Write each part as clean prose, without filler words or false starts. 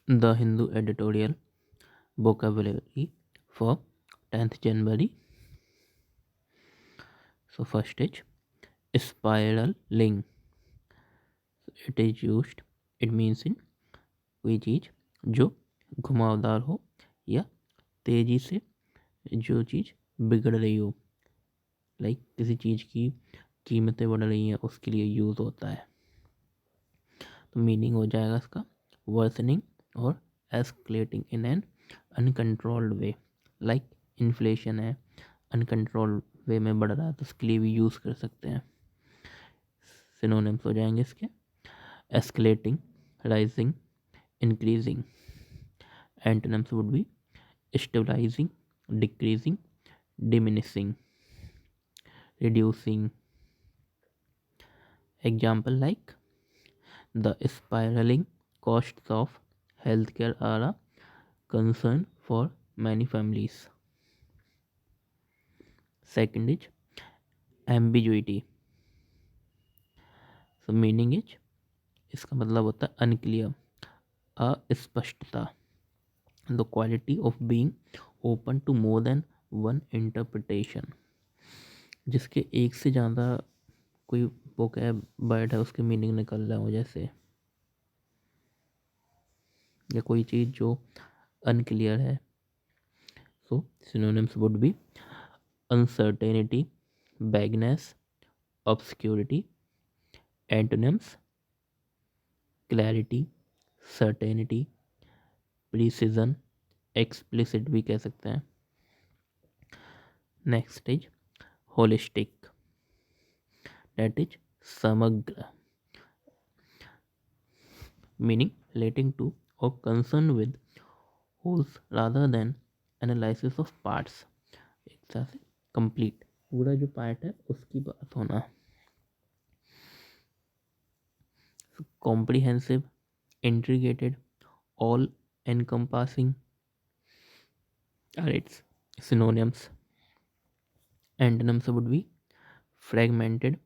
The Hindu editorial vocabulary for 10th January. So first is spiraling. It is used, it means in कोई चीज़ जो घुमावदार हो या तेज़ी से जो चीज़ बिगड़ रही हो, लाइक किसी चीज़ की कीमतें बढ़ रही हैं उसके लिए यूज़ होता है। तो मीनिंग हो जाएगा इसका वर्सनिंग और escalating in an uncontrolled way, like inflation है, अनकंट्रोल्ड वे में बढ़ रहा है तो उसके लिए भी यूज़ कर सकते हैं। सिनोनिम्स हो जाएंगे इसके escalating, rising, increasing. Antonyms would B stabilizing, decreasing, diminishing, reducing. Example like the spiraling costs of healthcare are a concern for many families. Second is ambiguity. So meaning is इसका मतलब होता है अनक्लियर, अस्पष्टता, the quality of being open to more than one interpretation, जिसके एक से ज़्यादा कोई वर्ड है उसके मीनिंग निकल रहा हो, जैसे या कोई चीज़ जो अनक्लियर है। So synonyms would be uncertainty, vagueness, obscurity. Antonyms clarity, certainty, precision, explicit भी कह सकते हैं। Next is holistic, that is समग्र, meaning relating to or concerned with wholes rather than analysis of parts। एक तरह से कंप्लीट, पूरा जो पार्ट है उसकी बात होना। Comprehensive, integrated, all encompassing are its synonyms. Antonyms would be fragmented,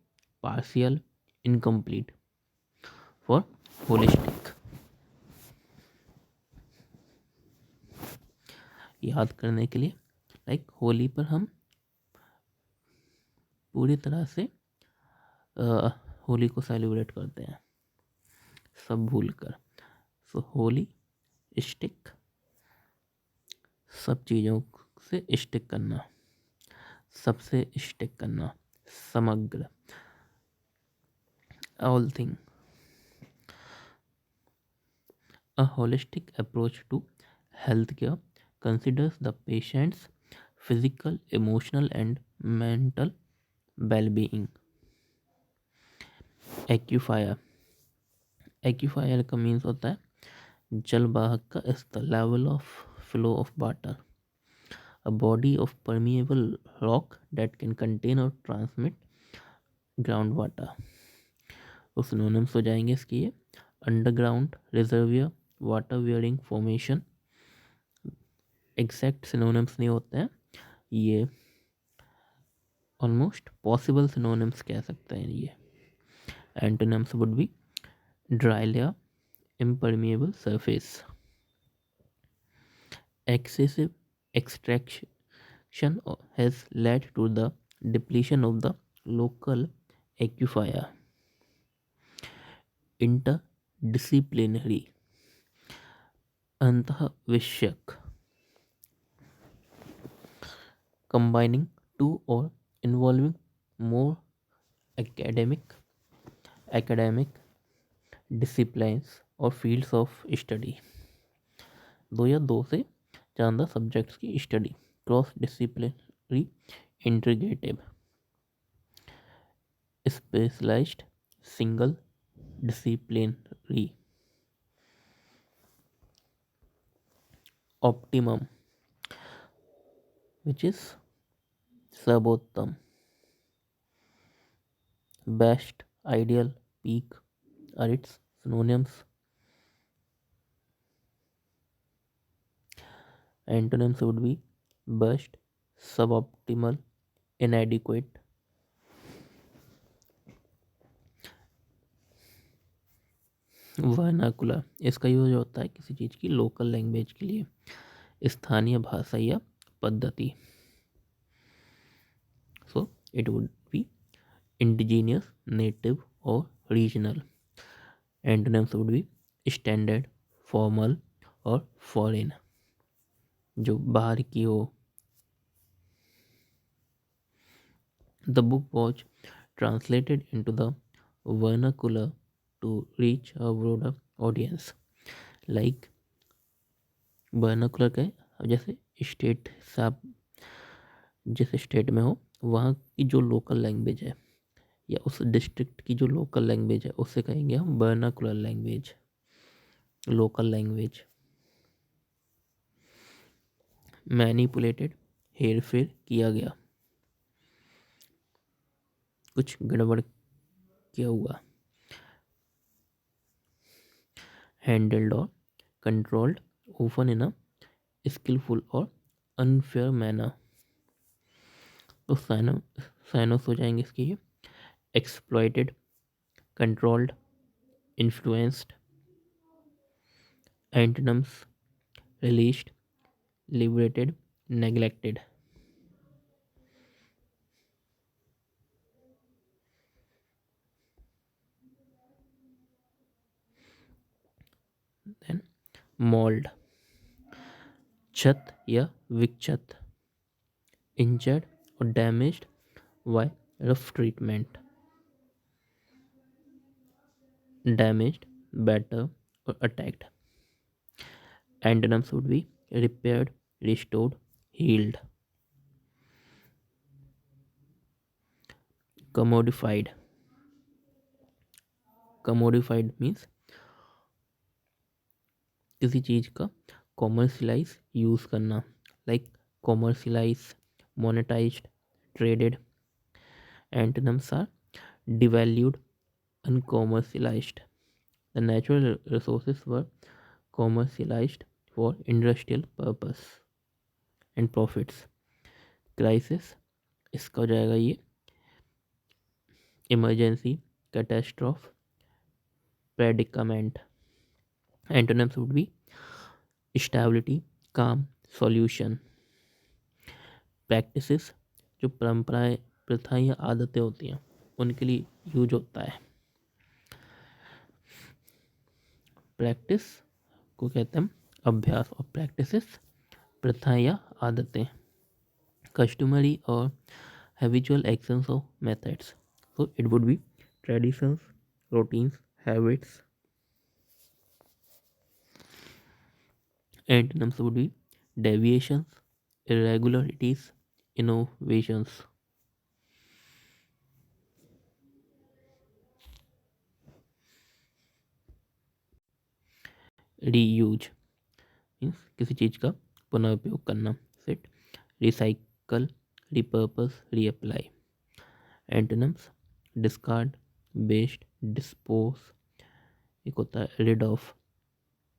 partial, incomplete for holistic। याद करने के लिए लाइक होली पर हम पूरी तरह से होली को सेलिब्रेट करते हैं सब भूलकर। सो होली स्टिक, सब चीज़ों से स्टिक करना, सबसे स्टिक करना, समग्र, all thing. A holistic approach to healthcare considers the patient's physical, emotional, and mental well-being. Aquifer, एक्यूफायर का मीन्स होता है जल वाहक का स्तर, level of flow of water, a body of permeable rock that can contain और ट्रांसमिट ग्राउंड वाटर। तो synonyms हो जाएंगे इसकी ये underground reservoir, water wearing formation. Exact synonyms नहीं होते हैं ये, ऑलमोस्ट पॉसिबल सिनोनिम्स कह सकते हैं ये। Antonyms would B dry layer, impermeable surface, excessive extraction has led to the depletion of the local aquifer। Interdisciplinary, अंतःविषयक, combining two or involving more academic disciplines और fields of study, दो या दो से ज़्यादा सब्जेक्ट्स की study, cross disciplinary, integrative, specialised, single disciplinary. Optimum which is सर्वोत्तम, best, ideal, peak are its synonyms. Antonyms would be best, suboptimal, inadequate। Vernacular, इसका use होता है किसी चीज़ की लोकल लैंग्वेज के लिए, स्थानीय भाषा या पद्धति. So it would be indigenous, native और regional. Antonyms would be standard, formal और फॉरेन, जो बाहर की हो. The book was translated into the vernacular to reach a broader audience. Like vernacular का है, अब जैसे स्टेट से आप जिस स्टेट में हो वहाँ की जो लोकल लैंग्वेज है या उस डिस्ट्रिक्ट की जो लोकल लैंग्वेज है उससे कहेंगे हम vernacular language, local language. Manipulated, हेर फेर किया गया, कुछ गड़बड़ किया हुआ. हैंडल्ड और controlled, often in a skilful और अनफेयर मैनर. तो साइनोस हो जाएंगे इसके ये. Exploited, controlled, influenced. Antonyms released, liberated, neglected. Then mauled, क्षत या विक्षत. इंजर्ड और damaged by rough treatment. Damaged, battered और attacked. Antonyms would be repaired, restored, healed. Commodified, commodified means किसी चीज़ का कॉमर्शलाइज यूज़ करना. Like commercialize, monetized, traded. Antonyms are devalued, uncommercialized. The natural resources were commercialized for industrial purpose and profits. Crisis, इसका हो जाएगा ये emergency, catastrophe, predicament. Antonyms would be stability, calm, solution. Practices, जो परंपराएं, प्रथाएं या आदतें होती हैं उनके लिए यूज होता है. प्रैक्टिस को कहते हैं अभ्यास और प्रैक्टिसेस प्रथाएं या आदतें. कस्टमरी और habitual actions of methods. So it would be traditions, routines, habits. Antonyms would be deviations, irregularities, innovations. Reuse means किसी चीज़ का पुनः उपयोग करना. Set, recycle, repurpose, reapply. Antonyms discard, waste, dispose. एक होता है रिड ऑफ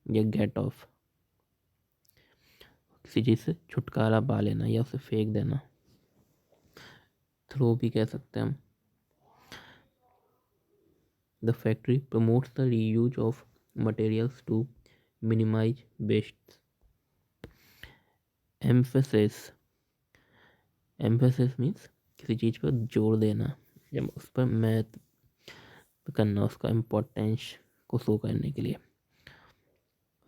या गेट ऑफ, किसी चीज़ से छुटकारा पा लेना या उसे फेंक देना. थ्रो भी कह सकते हैं हम. The factory promotes the reuse of materials to minimize waste. Emphasis, emphasis means किसी चीज़ पर जोर देना, जब उस पर महत्व करना, उसका इम्पोर्टेंस को शो करने के लिए.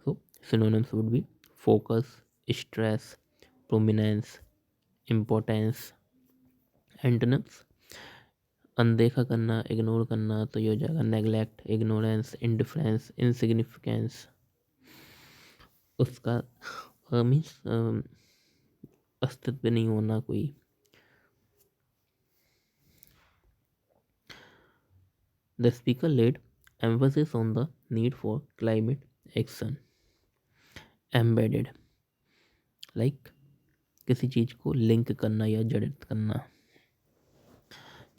So synonyms would be focus, stress, prominence, importance. Antonyms अनदेखा करना, इग्नोर करना, तो ये हो जाएगा नेग्लेक्ट, इग्नोरेंस, इंडिफरेंस, इनसिग्निफिकेंस. उसका मीन्स अस्तित्व नहीं होना कोई. The speaker laid emphasis on the need for climate action. Embedded, like किसी चीज़ को लिंक करना या जड़ित करना.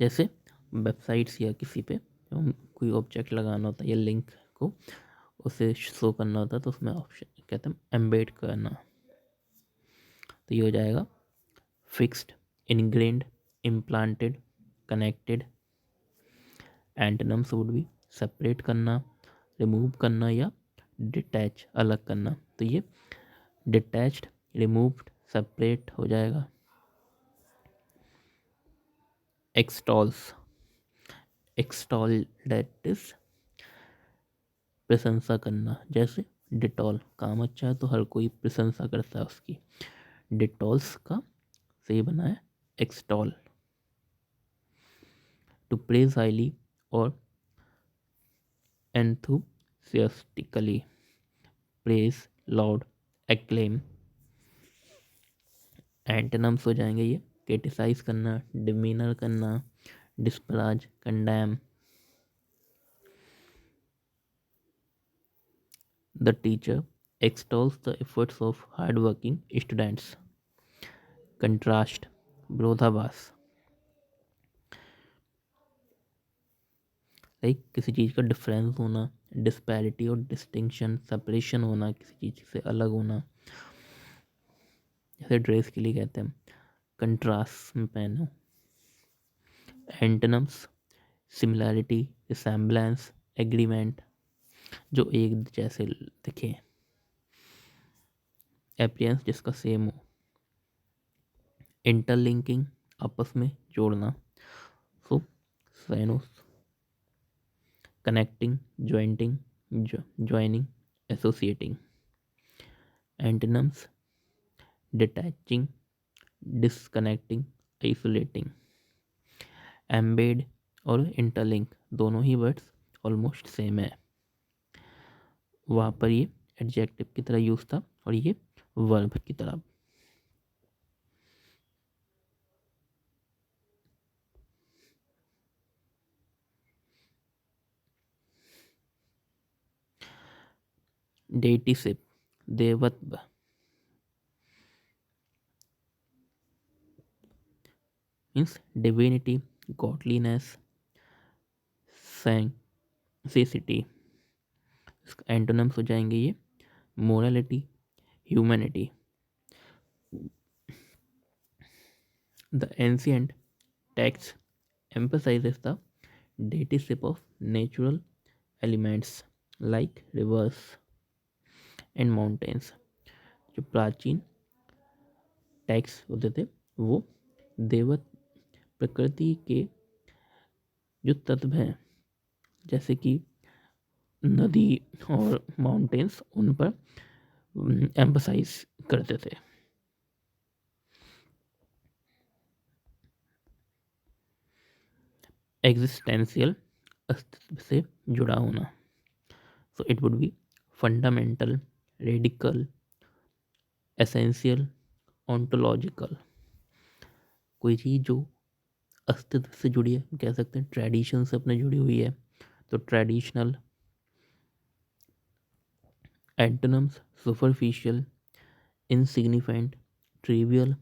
जैसे वेबसाइट्स या किसी पे कोई ऑब्जेक्ट लगाना होता है या लिंक को उसे शो करना होता है तो उसमें ऑप्शन कहते हैं एम्बेड करना. तो ये हो जाएगा fixed, ingrained, implanted, connected. Antonyms would B separate करना, रिमूव करना या डिटैच अलग करना, तो ये डिटैच्ड, रिमूव्ड, सेपरेट हो जाएगा। एक्सटॉल्स, एक्सटॉल दैट इज प्रशंसा करना, जैसे डिटॉल काम अच्छा है तो हर कोई प्रशंसा करता है उसकी, डिटॉल्स का सही बना है एक्सटॉल। टू प्रेज हाईली और enthusiastically, praise, loud, acclaim। Antonyms हो जाएंगे ये, क्रिटिसाइज करना, डिमीनर करना, disparage, condemn. The teacher extols the efforts of hardworking students। Contrast, विरोधाभास, लाइक किसी चीज़ का डिफरेंस होना, डिस्पैरिटी और डिस्टिंक्शन, सेपरेशन होना, किसी चीज़ से अलग होना, जैसे ड्रेस के लिए कहते हैं कंट्रास्ट में पहनो। एंटोनिम्स सिमिलैरिटी, रिसेम्बलेंस, एग्रीमेंट, जो एक जैसे दिखे, अपीयरेंस जिसका सेम हो, इंटरलिंकिंग आपस में जोड़ना, so synonyms, connecting, jointing, joining, associating. Antonyms detaching, disconnecting, isolating. Embed और इंटरलिंक दोनों ही वर्ड्स ऑलमोस्ट सेम है, वहाँ पर ये एडजेक्टिव की तरह यूज था और ये वर्ब की तरह। डेटिसिप, देवत्व, मीन्स डिविनिटी, गॉडलीनेस, सैंक्टिसिटी। एंटोनिम्स हो जाएंगे ये, morality, humanity. The ancient text emphasizes the daticide of natural elements like rivers and mountains। जो प्राचीन टेक्स्ट होते थे वो देवत प्रकृति के जो तत्व हैं जैसे कि नदी और माउंटेन्स उन पर एम्फसाइज करते थे। एग्जिस्टेंशियल, अस्तित्व से जुड़ा होना, सो it would B fundamental, radical, essential, ontological. कोई चीज़ जो अस्तित्व से जुड़ी है, कह सकते हैं ट्रेडिशन से अपने जुड़ी हुई है, तो traditional. Antonyms superficial, insignificant, trivial,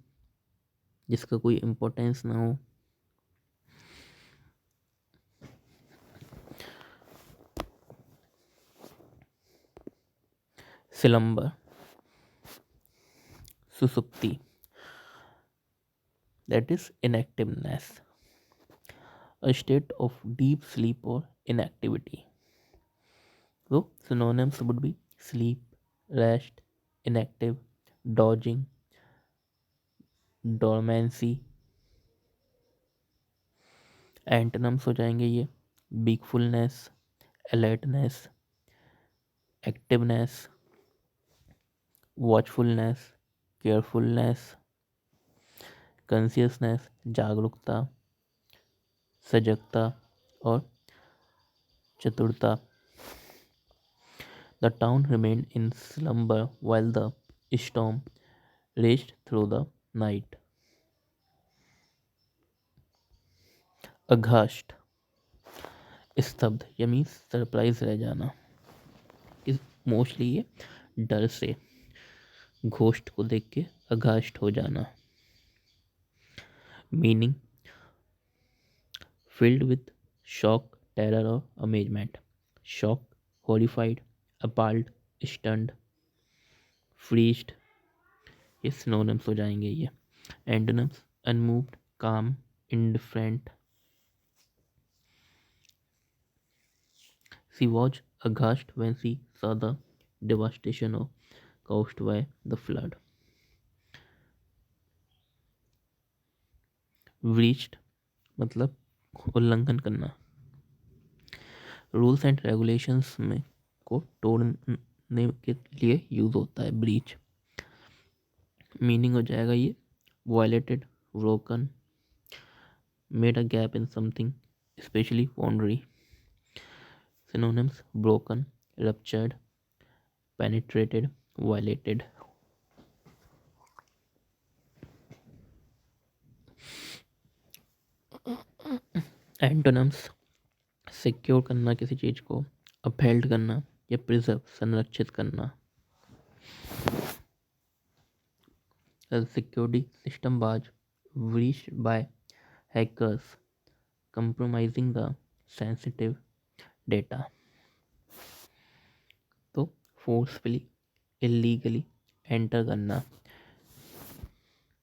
जिसका कोई इम्पोर्टेंस ना हो। सिलंबर, सुसुप्ति, that is inactiveness, a state of deep sleep or inactivity। So synonyms would be sleep, rest, inactive, dodging, dormancy। Antonyms हो जाएंगे ये, wakefulness, alertness, activeness, watchfulness, carefulness, consciousness, जागरूकता, सजगता और चतुरता। The town remained in slumber while the storm raged through the night। अघास्ट, स्तब्ध या means surprise रह जाना, मोस्टली ये डर से, घोस्ट को देख के अघास्ट हो जाना। Meaning filled with shock, terror और amazement. Shock, horrified, appalled, stunned, freezed, ये सिनोनिम्स हो जाएंगे ये। Antonyms unmoved, calm, indifferent. She was aghast when she saw the devastation of caused by the flood. Breached मतलब उल्लंघन करना, रूल्स एंड रेगुलेशंस में को तोड़ने के लिए यूज होता है ब्रीच। मीनिंग हो जाएगा ये violated, broken, made a gap in something, specially boundary. Synonyms broken, ruptured, penetrated, violated. Antonyms secure करना किसी चीज को, अपहेल्ड करना या प्रिजर्व संरक्षित करना। सिक्योरिटी सिस्टम बाज, breached by hackers, compromising the sensitive data। तो फोर्सफुली, इलीगली एंटर करना,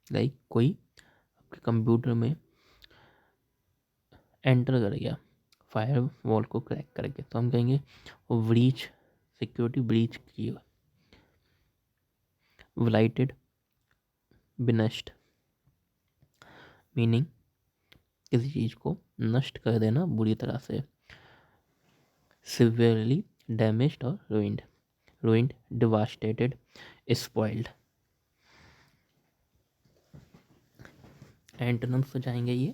लाइक कोई आपके कंप्यूटर में एंटर कर गया फायर वॉल को क्रैक करके, तो हम कहेंगे वो ब्रीच, सिक्योरिटी ब्रीच की है। विलाइटेड, बिनस्ट, मीनिंग किसी चीज को नष्ट कर देना बुरी तरह से। सिवियरली डैमेज्ड और ruined, ruined, devastated, spoiled। Antonyms हो जाएंगे ये,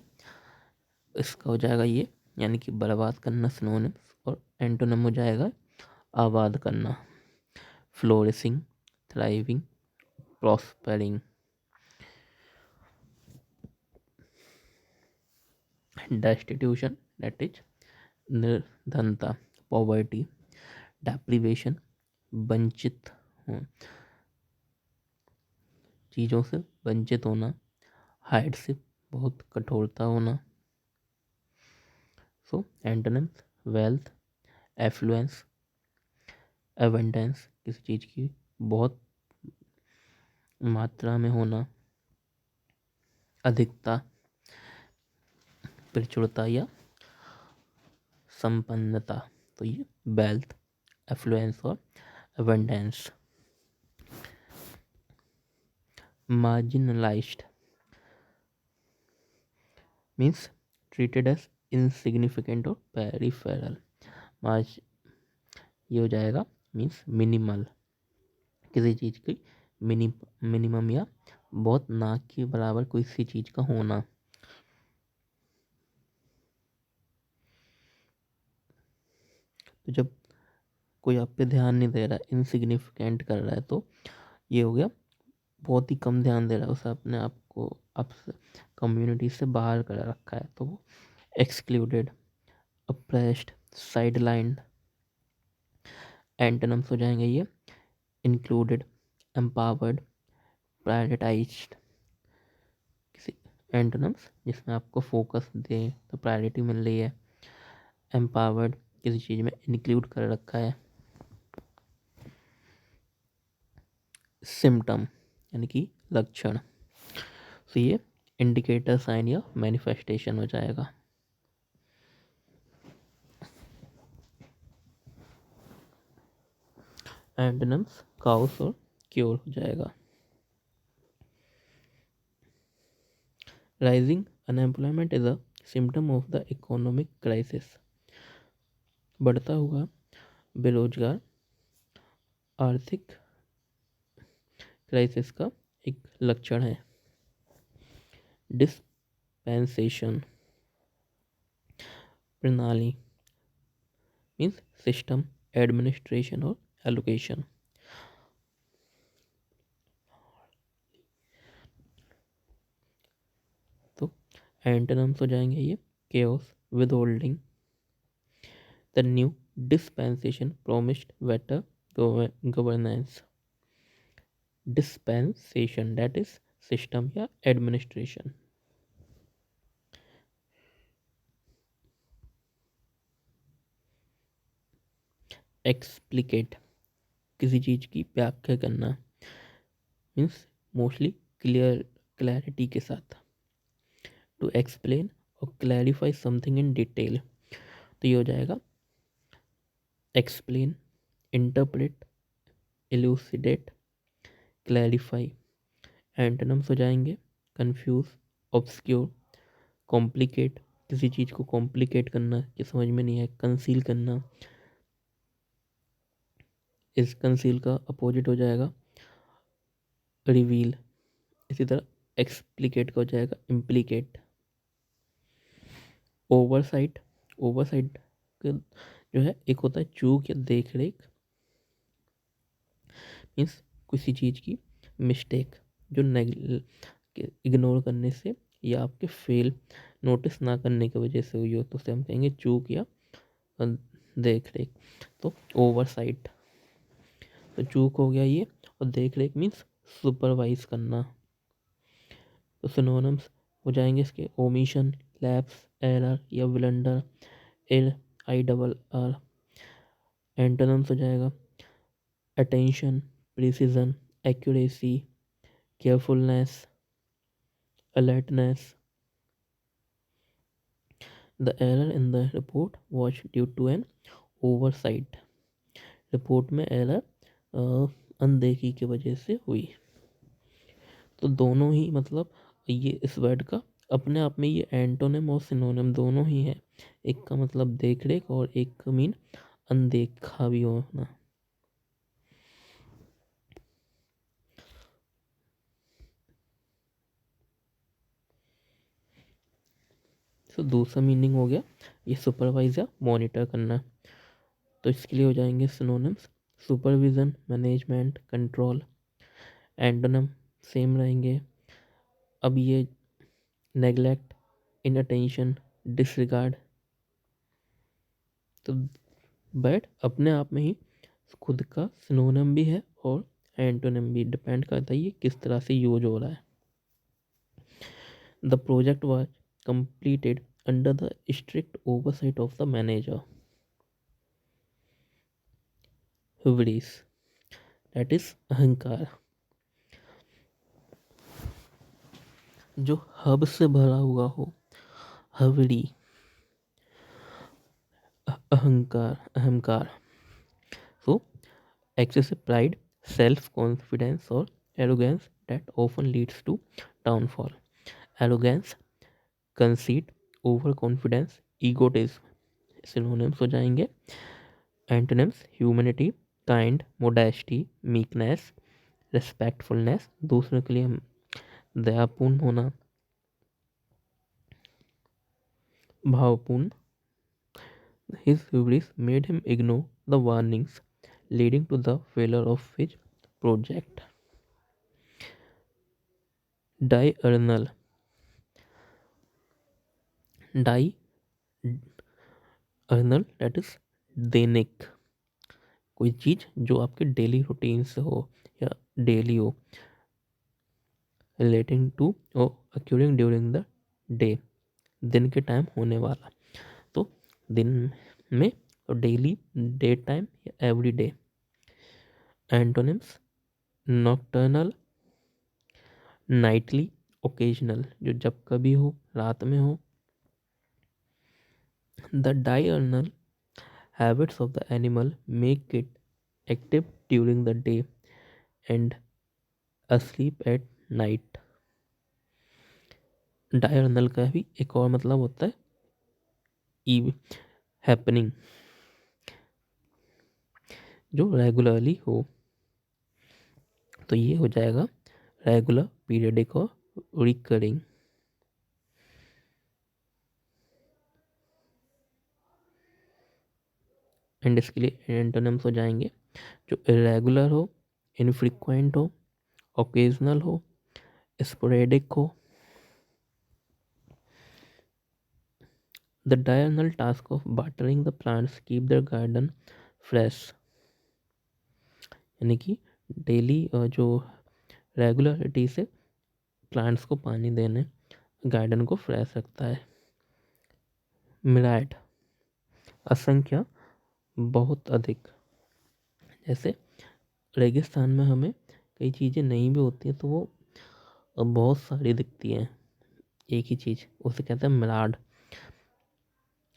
इसका हो जाएगा ये यानी कि बर्बाद करना सिनोनिम्स, और एंटोनिम हो जाएगा आबाद करना, flourishing, thriving, प्रॉस्पेरिंग। Destitution that is निर्धनता, पॉवर्टी, डेप्रिवेशन वंचित हो, चीज़ों से वंचित होना, हार्डशिप बहुत कठोरता होना। सो एंटोनिम्स वेल्थ, एफ्लुएंस, एबंडेंस किसी चीज़ की बहुत मात्रा में होना, अधिकता, प्रचुरता या संपन्नता। तो ये वेल्थ, एफ्लुएंस और abundance. Marginalized means treated as insignificant और पेरिफेरल। मार्ज ये हो जाएगा मीन्स मिनिमल, किसी चीज़ की मिनिमम या बहुत ना के बराबर कोई सी चीज़ का होना। तो जब कोई आप पे ध्यान नहीं दे रहा है, इनसिग्निफिकेंट कर रहा है, तो ये हो गया बहुत ही कम ध्यान दे रहा है, उसे अपने आप को आप कम्युनिटी से बाहर कर रखा है, तो वो एक्सक्लूडेड, अप्रेस्ड, साइडलाइंड। एंटोनिम्स हो जाएंगे ये इंक्लूडेड, एम्पावर्ड, प्रायोरिटाइज्ड। किसी एंटोनिम्स जिसमें आपको फोकस दे तो प्रायोरिटी मिल रही है, एम्पावर्ड किसी चीज़ में इंक्लूड कर रखा है। सिम्टम यानी कि लक्षण, तो ये इंडिकेटर साइन या मैनिफेस्टेशन हो जाएगा। एंटोनिम्स काउस और क्योर हो जाएगा। Rising unemployment is a symptom of the economic crisis. बढ़ता हुआ बेरोजगार आर्थिक क्राइसिस का एक लक्षण है। डिस्पेंसेशन प्रणाली मीन्स सिस्टम, एडमिनिस्ट्रेशन और एलोकेशन। तो एंटोनिम्स हो जाएंगे ये chaos, withholding, the new dispensation promised better governance। dispensation that is system या administration। एक्सप्लिकेट किसी चीज़ की व्याख्या करना मीन्स मोस्टली क्लैरिटी के साथ। टू एक्सप्लेन और क्लैरिफाई समथिंग इन डिटेल, तो ये हो जाएगा एक्सप्लेन, इंटरप्रेट, इलूसिडेट, क्लैरिफाई। एंटोनिम्स हो जाएंगे कंफ्यूज, ऑब्सक्योर, कॉम्प्लिकेट, किसी चीज़ को कॉम्प्लिकेट करना कि समझ में नहीं है, कंसील करना, इस कंसील का अपोजिट हो जाएगा रिवील। इसी तरह एक्सप्लिकेट का हो जाएगा इम्प्लीकेट। ओवरसाइट, ओवरसाइट जो है एक होता है चूक या देख रेख, मीन्स किसी चीज़ की मिस्टेक जो इग्नोर करने से या आपके फेल नोटिस ना करने की वजह से हुई हो तो उसे हम कहेंगे चूक या देख रेख। तो ओवरसाइट, तो चूक हो गया ये, और देख रेख मीन्स सुपरवाइज करना। तो सिनोनिम्स हो जाएंगे इसके ओमिशन, लैप्स, एरर या blunder, L I double R. Antonyms हो जाएगा attention, precision, accuracy, carefulness, alertness. The error in the report was due to an oversight. Report में एरर अनदेखी की वजह से हुई। तो दोनों ही मतलब ये इस वर्ड का अपने आप में ये एंटोनिम और सिनोनिम दोनों ही है। एक का मतलब देख रेख और एक का मीन अनदेखा भी होना। तो दूसरा मीनिंग हो गया ये सुपरवाइज या मॉनिटर करना। तो इसके लिए हो जाएंगे synonyms supervision, management, control. Antonym same रहेंगे। अब ये नेग्लेक्ट, इनअटेंशन, डिसरिगार्ड। तो बट अपने आप में ही खुद का सिनोनिम भी है और एंटोनिम भी, डिपेंड करता है ये किस तरह से यूज हो रहा है। The project was completed under the strict oversight of the manager. hubris, that is अहंकार। जो हब से भरा हुआ हो, हवड़ी, अहंकार, अहंकार। सो excessive pride, self-confidence or arrogance that often leads to downfall. Arrogance, conceit, overconfidence, egotism. Synonyms हो जाएंगे antonyms humility, kind, modesty, meekness, respectfulness, दूसरों के लिए हम दयापूर्ण होना, भावपूर्ण। His hubris made him ignore the warnings, leading to the failure of his project. Diurnal, diurnal that is दैनिक, कोई चीज़ जो आपके डेली रूटीन से हो या डेली हो, रिलेटिंग टू और अक्यूरिंग ड्यूरिंग द डे, दिन के टाइम होने वाला। तो दिन में और डेली, डे टाइम या every day. Antonyms nocturnal, nightly, occasional, जो जब कभी हो, रात में हो। The diurnal habits of the animal make it active during the day and asleep at night. डायurnal का भी एक और मतलब होता है ईव हैपनिंग, जो रेगुलरली हो। तो ये हो जाएगा रेगुलर, पीरियडिक और रिकरिंग। एंड इसके लिए एंटोनिम्स हो जाएंगे जो इरेगुलर हो, इनफ्रीक्वेंट हो, ओकेजनल हो, स्पोरेडिक हो। The diurnal task of watering the plants keep the garden fresh, यानी कि डेली जो रेगुलरिटी से प्लांट्स को पानी देने गार्डन को फ्रेश रखता है। मिराइड, असंख्य, बहुत अधिक। जैसे रेगिस्तान में हमें कई चीज़ें नहीं भी होती हैं तो वो बहुत सारी दिखती हैं एक ही चीज़, उसे कहते हैं मिराड।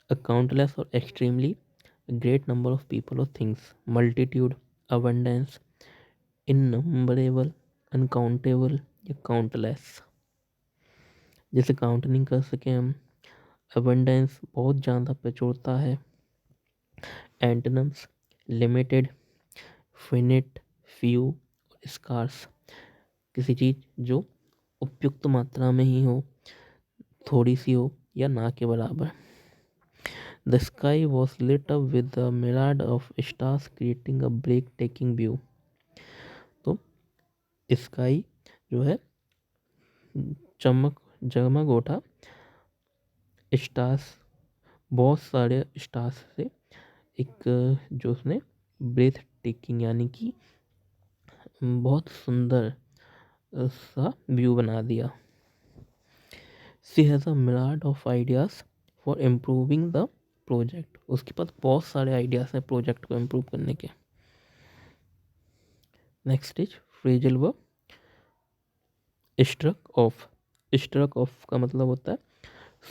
अ काउंटलेस और extremely great number of people or things, multitude, abundance, innumerable, uncountable या काउंटलेस। जैसे काउंट नहीं कर सके हम। अबंडेंस बहुत ज़्यादा प्रचुरता है। Antonyms limited, finite, few, scarce. किसी चीज़ जो उपयुक्त मात्रा में ही हो, थोड़ी सी हो या ना के बराबर। The sky was lit up with a myriad of stars creating a breathtaking view। तो स्काई जो है चमक जगमग उठा स्टार्स, बहुत सारे स्टार्स से एक जो उसने ब्रेथ टेकिंग यानी कि बहुत सुंदर सा व्यू बना दिया। She has a myriad of ideas for improving the project. उसके पास बहुत सारे आइडियाज़ हैं प्रोजेक्ट को इम्प्रूव करने के। Next is phrasal verb struck off. Struck off का मतलब होता है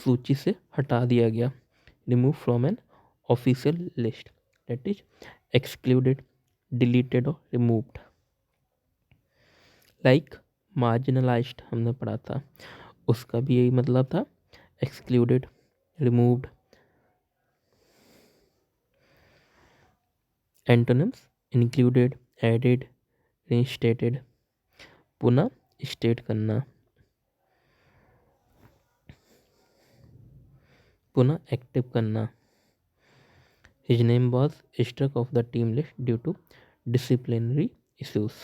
सूची से हटा दिया गया, remove from an official list, that is excluded, deleted और रिमूव्ड। लाइक मार्जिनलाइज्ड हमने पढ़ा था, उसका भी यही मतलब था, excluded, removed. Antonyms included, added, restated, पुनः स्टेट करना, पुनः एक्टिव करना। His name was struck off the team list due to disciplinary issues।